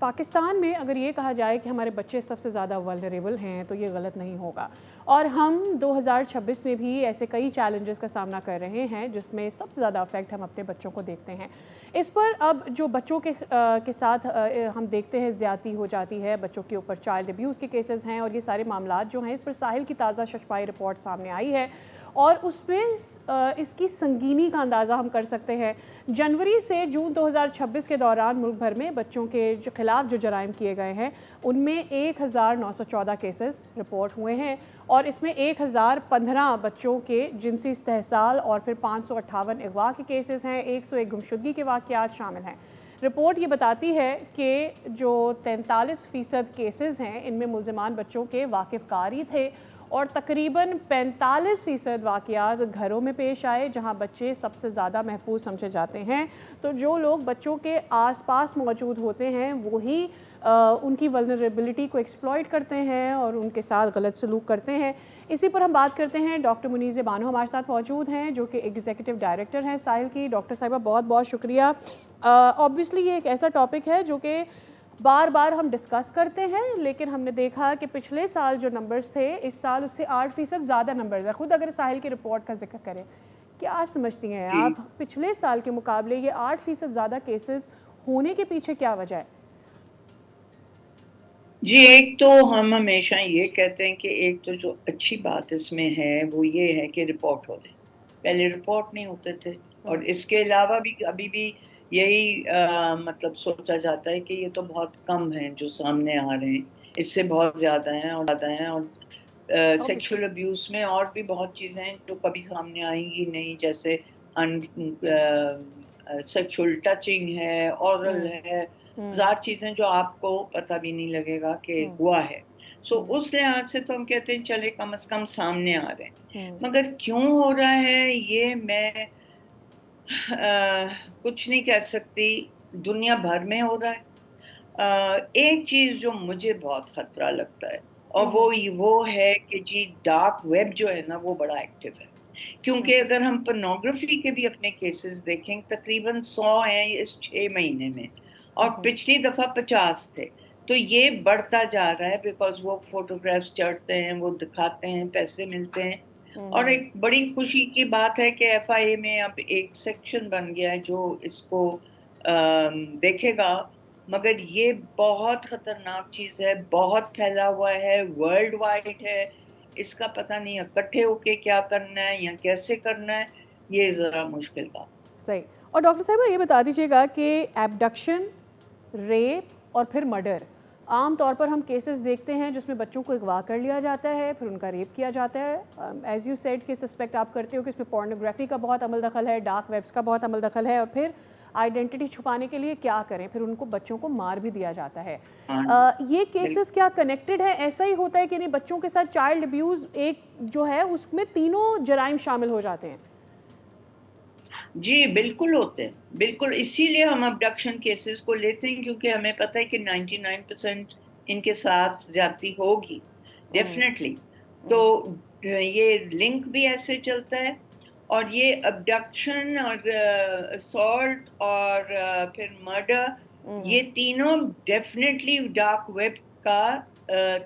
پاکستان میں اگر یہ کہا جائے کہ ہمارے بچے سب سے زیادہ ولنریبل ہیں تو یہ غلط نہیں ہوگا، اور ہم 2026 میں بھی ایسے کئی چیلنجز کا سامنا کر رہے ہیں جس میں سب سے زیادہ افیکٹ ہم اپنے بچوں کو دیکھتے ہیں۔ اس پر اب جو بچوں کے ساتھ ہم دیکھتے ہیں زیادتی ہو جاتی ہے، بچوں کے اوپر چائلڈ ابیوز کے کیسز ہیں، اور یہ سارے معاملات جو ہیں اس پر ساحل کی تازہ شفائی رپورٹ سامنے آئی ہے، اور اس میں اس کی سنگینی کا اندازہ ہم کر سکتے ہیں۔ جنوری سے جون 2026 کے دوران ملک بھر میں بچوں کے خلاف جو جرائم کیے گئے ہیں ان میں 1914 کیسز رپورٹ ہوئے ہیں، اور اس میں 1015 بچوں کے جنسی استحصال اور پھر 558 اغوا کے کیسز ہیں، 101 گمشدگی کے واقعات شامل ہیں۔ رپورٹ یہ بتاتی ہے کہ جو 43% کیسز ہیں ان میں ملزمان بچوں کے واقف کاری تھے، اور تقریباً 45% واقعات گھروں میں پیش آئے جہاں بچے سب سے زیادہ محفوظ سمجھے جاتے ہیں۔ تو جو لوگ بچوں کے آس پاس موجود ہوتے ہیں وہی ان کی ولنریبلٹی کو ایکسپلائٹ کرتے ہیں اور ان کے ساتھ غلط سلوک کرتے ہیں۔ اسی پر ہم بات کرتے ہیں، ڈاکٹر منیزہ بانو ہمارے ساتھ موجود ہیں جو کہ ایگزیکٹو ڈائریکٹر ہیں ساحل کی۔ ڈاکٹر صاحبہ بہت بہت شکریہ۔ اوبویسلی یہ ایک ایسا ٹاپک ہے جو کہ بار بار ہم ڈسکس کرتے ہیں، لیکن ہم نے دیکھا کہ پچھلے سال جو نمبرز تھے اس سال اس سے 8% زیادہ نمبرز ہیں۔ خود اگر ساحل کی رپورٹ کا ذکر کریں، کیا سمجھتی ہیں جی آپ پچھلے سال کے مقابلے یہ 8% زیادہ کیسز ہونے کے پیچھے کیا وجہ ہے؟ جی، ایک تو ہم ہمیشہ یہ کہتے ہیں کہ ایک تو جو اچھی بات اس میں ہے وہ یہ ہے کہ رپورٹ ہو رہے ہیں، پہلے رپورٹ نہیں ہوتے تھے، اور اس کے علاوہ بھی ابھی بھی یہی مطلب سوچا جاتا ہے کہ یہ تو بہت کم ہیں جو سامنے آ رہے ہیں، اس سے بہت زیادہ ہیں اور سیکشل ابیوز میں اور بھی بہت چیزیں ہیں جو کبھی سامنے آئیں گی نہیں، جیسے سیکشل ٹچنگ ہے، اورل ہے، ہزار چیزیں جو آپ کو پتہ بھی نہیں لگے گا کہ ہوا ہے۔ سو اس لحاظ سے تو ہم کہتے ہیں چلے کم از کم سامنے آ رہے ہیں، مگر کیوں ہو رہا ہے یہ میں کچھ نہیں کہہ سکتی، دنیا بھر میں ہو رہا ہے۔ ایک چیز جو مجھے بہت خطرہ لگتا ہے اور وہ ہے کہ جی ڈارک ویب جو ہے نا وہ بڑا ایکٹیو ہے، کیونکہ اگر ہم پورنوگرافی کے بھی اپنے کیسز دیکھیں تقریباً 100 ہیں اس 6 مہینے میں، اور پچھلی دفعہ 50 تھے، تو یہ بڑھتا جا رہا ہے بیکاز وہ فوٹوگرافز چڑھتے ہیں، وہ دکھاتے ہیں، پیسے ملتے ہیں۔ اور ایک بڑی خوشی کی بات ہے کہ ایف آئی اے میں اب ایک سیکشن بن گیا ہے جو اس کو دیکھے گا، مگر یہ بہت خطرناک چیز ہے، بہت پھیلا ہوا ہے، ورلڈ وائڈ ہے، اس کا پتہ نہیں اکٹھے ہو کے کیا کرنا ہے یا کیسے کرنا ہے، یہ ذرا مشکل بات۔ صحیح۔ اور ڈاکٹر صاحبہ یہ بتا دیجیے گا کہ ایبڈکشن، ریپ اور پھر مرڈر، عام طور پر ہم کیسز دیکھتے ہیں جس میں بچوں کو اغوا کر لیا جاتا ہے، پھر ان کا ریپ کیا جاتا ہے، ایز یو سیڈ کہ سسپیکٹ آپ کرتے ہو کہ اس میں پورنوگرافی کا بہت عمل دخل ہے، ڈارک ویبس کا بہت عمل دخل ہے، اور پھر آئیڈینٹی چھپانے کے لیے کیا کریں، پھر ان کو بچوں کو مار بھی دیا جاتا ہے۔ یہ کیسز کیا کنیکٹڈ ہے؟ ایسا ہی ہوتا ہے کہ نہیں بچوں کے ساتھ چائلڈ ابیوز ایک جو ہے اس میں تینوں جرائم شامل ہو جاتے ہیں؟ جی بالکل ہوتے ہیں، بالکل، اسی لیے ہم ابڈکشن کیسز کو لیتے ہیں، کیونکہ ہمیں پتہ ہے کہ 99% ان کے ساتھ زیادتی ہوگی ڈیفینیٹلی۔ تو یہ لنک بھی ایسے چلتا ہے، اور یہ ابڈکشن اور اسالٹ اور پھر مرڈر، یہ تینوں ڈیفینیٹلی ڈارک ویب کا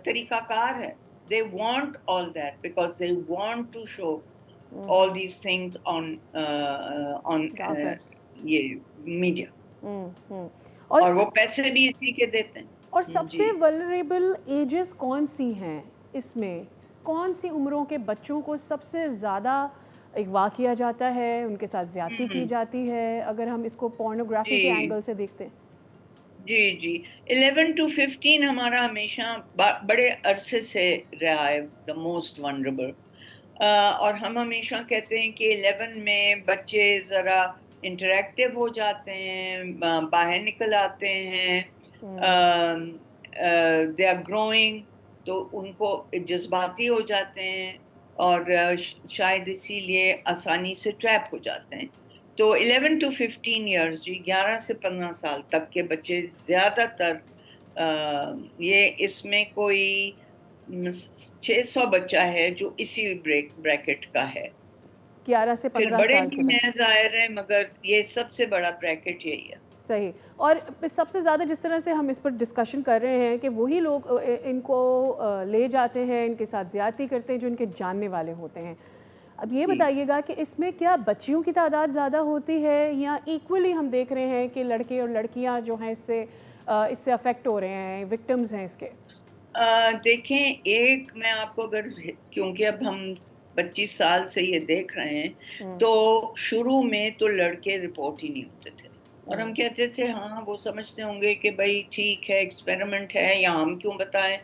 طریقہ کار ہے۔ They want all that because they want to show all these things on یہ میڈیا، اور وہ پیسے بھی اسی کے دیتے ہیں۔ اور سب جی سے ولنریبل ایجز کون سی ہیں اس میں؟ کون سی عمروں کے بچوں کو سب سے زیادہ اغوا کیا جاتا ہے، ان کے ساتھ زیادتی کی جاتی ہے، اگر ہم اس کو پورنوگرافی کے اینگل سے دیکھتے ہیں؟ جی 11 to 15 ہمارا ہمیشہ بڑے عرصے سے رہا ہے دا موسٹ ونریبل، اور ہم ہمیشہ کہتے ہیں کہ 11 میں بچے ذرا انٹریکٹیو ہو جاتے ہیں، باہر نکل آتے ہیں، دے آر گروئنگ، تو ان کو جذباتی ہو جاتے ہیں، اور شاید اسی لیے آسانی سے ٹریپ ہو جاتے ہیں۔ تو 11 to 15 ایئرز، جی 11 سے 15 سال تک کے بچے زیادہ تر یہ اس میں کوئی 600 بچہ ہے جو اسی بریکٹ کا ہے، 11 سے 15 پھر بڑے سال بھی کے ہیں بچے، ظاہر ہے، مگر یہ سب سے بڑا بریکٹ یہی ہے۔ صحیح. اور سب سے زیادہ جس طرح سے ہم اس پر ڈسکشن کر رہے ہیں کہ وہی لوگ ان کو لے جاتے ہیں، ان کے ساتھ زیادتی کرتے ہیں جو ان کے جاننے والے ہوتے ہیں. اب یہ بتائیے گا کہ اس میں کیا بچیوں کی تعداد زیادہ ہوتی ہے یا ایکولی ہم دیکھ رہے ہیں کہ لڑکے اور لڑکیاں جو ہیں اس سے افیکٹ ہو رہے ہیں، وکٹمز ہیں اس کے؟ دیکھیں، ایک میں آپ کو اگر، کیونکہ اب ہم 25 سال سے یہ دیکھ رہے ہیں، تو شروع میں تو لڑکے رپورٹ ہی نہیں ہوتے تھے، اور ہم کہتے تھے ہاں وہ سمجھتے ہوں گے کہ بھائی ٹھیک ہے، ایکسپیریمنٹ ہے، یا ہم کیوں بتائیں.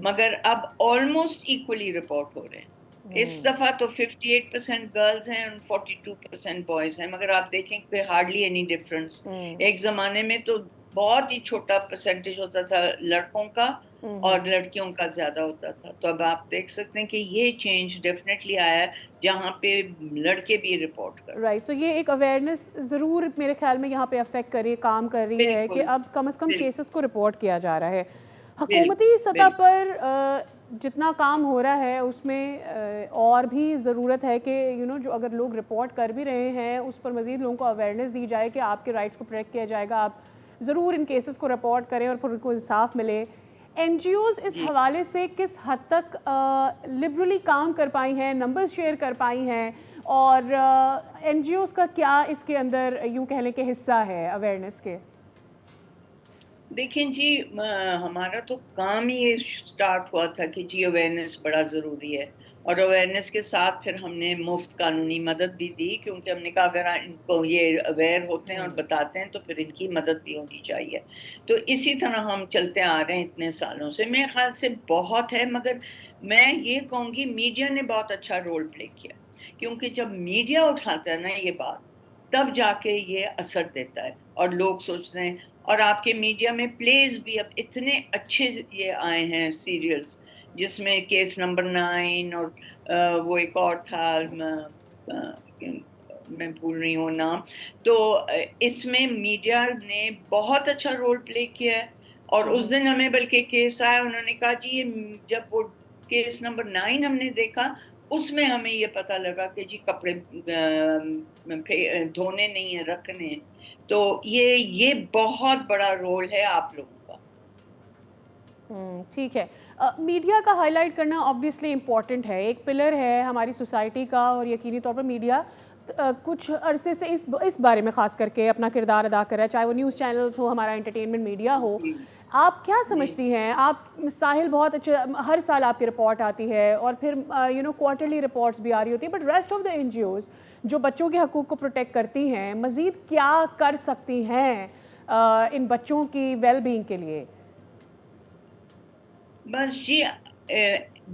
مگر اب آلموسٹ ایکولی رپورٹ ہو رہے ہیں. اس دفعہ تو 58% گرلز ہیں اور 42% بوائز ہیں، مگر آپ دیکھیں کہ ہارڈلی اینی ڈفرنس. ایک زمانے میں تو بہت ہی چھوٹا پرسنٹیج ہوتا تھا لڑکوں کا اور لڑکیوں کا زیادہ ہوتا تھا. تو اب آپ دیکھ سکتے ہیں کہ یہ چینج ڈیفینیٹلی آیا ہے جہاں پہ لڑکے بھی رپورٹ کر. رائٹ. سو یہ ایک اویئرنیس ضرور میرے خیال میں یہاں پہ افیکٹ کام کر رہی ہے کہ اب کم از کم کیسز کو رپورٹ کیا جا رہا ہے. حکومتی سطح پر جتنا کام ہو رہا ہے اس میں اور بھی ضرورت ہے کہ جو اگر لوگ رپورٹ کر بھی رہے ہیں اس پر مزید لوگوں کو اویئرنیس دی جائے کہ آپ کے رائٹس کو پروٹیکٹ کیا جائے گا، آپ ضرور ان کیسز کو رپورٹ کریں اور پھر ان کو انصاف ملے. این جی اوز اس حوالے سے کس حد تک لبرلی کام کر پائی ہیں، نمبرز شیئر کر پائی ہیں، اور این جی اوز کا کیا اس کے اندر یوں کہہ لیں کہ حصہ ہے اویئرنیس کے؟ دیکھیں جی، ہمارا تو کام ہی یہ سٹارٹ ہوا تھا کہ جی اویئرنیس بڑا ضروری ہے، اور اویئرنیس کے ساتھ پھر ہم نے مفت قانونی مدد بھی دی، کیونکہ ہم نے کہا اگر ان کو یہ اویئر ہوتے ہیں اور بتاتے ہیں تو پھر ان کی مدد بھی ہونی چاہیے. تو اسی طرح ہم چلتے آ رہے ہیں اتنے سالوں سے. میرے خیال سے بہت ہے، مگر میں یہ کہوں گی میڈیا نے بہت اچھا رول پلے کیا، کیونکہ جب میڈیا اٹھاتا ہے نا یہ بات، تب جا کے یہ اثر دیتا ہے اور لوگ سوچتے ہیں. اور آپ کے میڈیا میں پلیز بھی اب اتنے اچھے یہ آئے ہیں سیریلز، جس میں کیس نمبر 9 اور وہ ایک اور تھا، میں بھول رہی ہوں نام. تو اس میں میڈیا نے بہت اچھا رول پلے کیا ہے. اور اس دن ہمیں بلکہ کیس آیا، انہوں نے کہا جی یہ جب وہ کیس نمبر 9 ہم نے دیکھا، اس میں ہمیں یہ پتہ لگا کہ جی کپڑے دھونے نہیں ہیں، رکھنے ہیں. تو یہ بہت بڑا رول ہے آپ لوگوں کا. ٹھیک ہے. میڈیا کا ہائی لائٹ کرنا آبویسلی امپورٹنٹ ہے، ایک پلر ہے ہماری سوسائٹی کا، اور یقینی طور پر میڈیا کچھ عرصے سے اس بارے میں خاص کر کے اپنا کردار ادا کر رہا ہے، چاہے وہ نیوز چینلز ہو، ہمارا انٹرٹینمنٹ میڈیا ہو. آپ کیا سمجھتی ہیں؟ آپ ساحل بہت اچھا، ہر سال آپ کی رپورٹ آتی ہے اور پھر کوارٹرلی رپورٹس بھی آ رہی ہوتی ہیں، but rest of the N G Os جو بچوں کے حقوق کو پروٹیکٹ کرتی ہیں مزید کیا کر سکتی ہیں ان بچوں کی ویل بینگ کے لیے؟ بس جی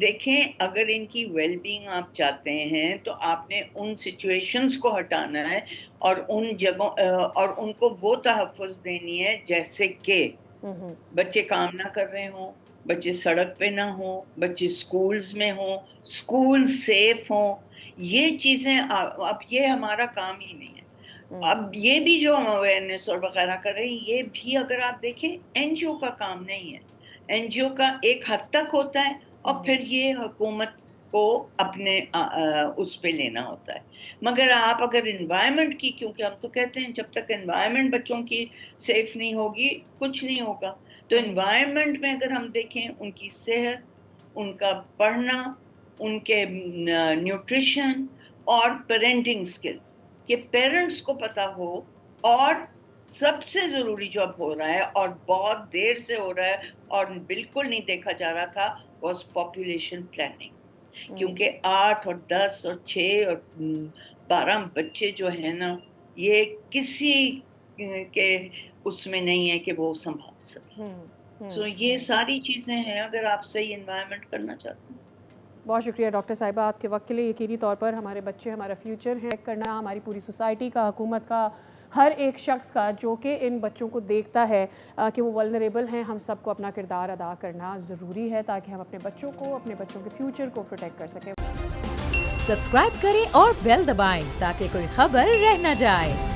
دیکھیں، اگر ان کی ویل بینگ آپ چاہتے ہیں تو آپ نے ان سچویشنز کو ہٹانا ہے اور ان جگہوں اور ان کو وہ تحفظ دینی ہے، جیسے کہ بچے کام نہ کر رہے ہوں، بچے سڑک پہ نہ ہوں، بچے سکولز میں ہوں، سکول سیف ہوں. یہ چیزیں اب یہ ہمارا کام ہی نہیں ہے. اب یہ بھی جو ہم اویئرنیس اور وغیرہ کر رہے ہیں، یہ بھی اگر آپ دیکھیں این جی او کا کام نہیں ہے. این جی او کا ایک حد تک ہوتا ہے، اور پھر یہ حکومت کو اپنے اس پہ لینا ہوتا ہے. مگر آپ اگر انوائرمنٹ کی، کیونکہ ہم تو کہتے ہیں جب تک انوائرمنٹ بچوں کی سیف نہیں ہوگی کچھ نہیں ہوگا. تو انوائرمنٹ میں اگر ہم دیکھیں ان کی صحت، ان کا پڑھنا، ان کے نیوٹریشن اور پیرنٹنگ سکلز، کہ پیرنٹس کو پتہ ہو. اور سب سے ضروری جو اب ہو رہا ہے اور بہت دیر سے ہو رہا ہے اور بالکل نہیں دیکھا جا رہا تھا، واز پاپولیشن پلاننگ. کیونکہ 8 اور 10 اور 6 اور 12 بچے جو ہیں نا، یہ کسی کے اس میں نہیں ہے کہ وہ سنبھال سکے. سو یہ ساری چیزیں ہیں اگر آپ صحیح انوائرمنٹ کرنا چاہتے ہیں. بہت شکریہ ڈاکٹر صاحبہ آپ کے وقت کے لیے. یقینی طور پر ہمارے بچے ہمارا فیوچر ہے، کرنا ہماری پوری سوسائٹی کا، حکومت کا، ہر ایک شخص کا جو کہ ان بچوں کو دیکھتا ہے کہ وہ ولنریبل ہیں. ہم سب کو اپنا کردار ادا کرنا ضروری ہے تاکہ ہم اپنے بچوں کو، اپنے بچوں کے فیوچر کو پروٹیکٹ کر سکیں. سبسکرائب کریں اور بیل دبائیں تاکہ کوئی خبر رہ نہ جائے.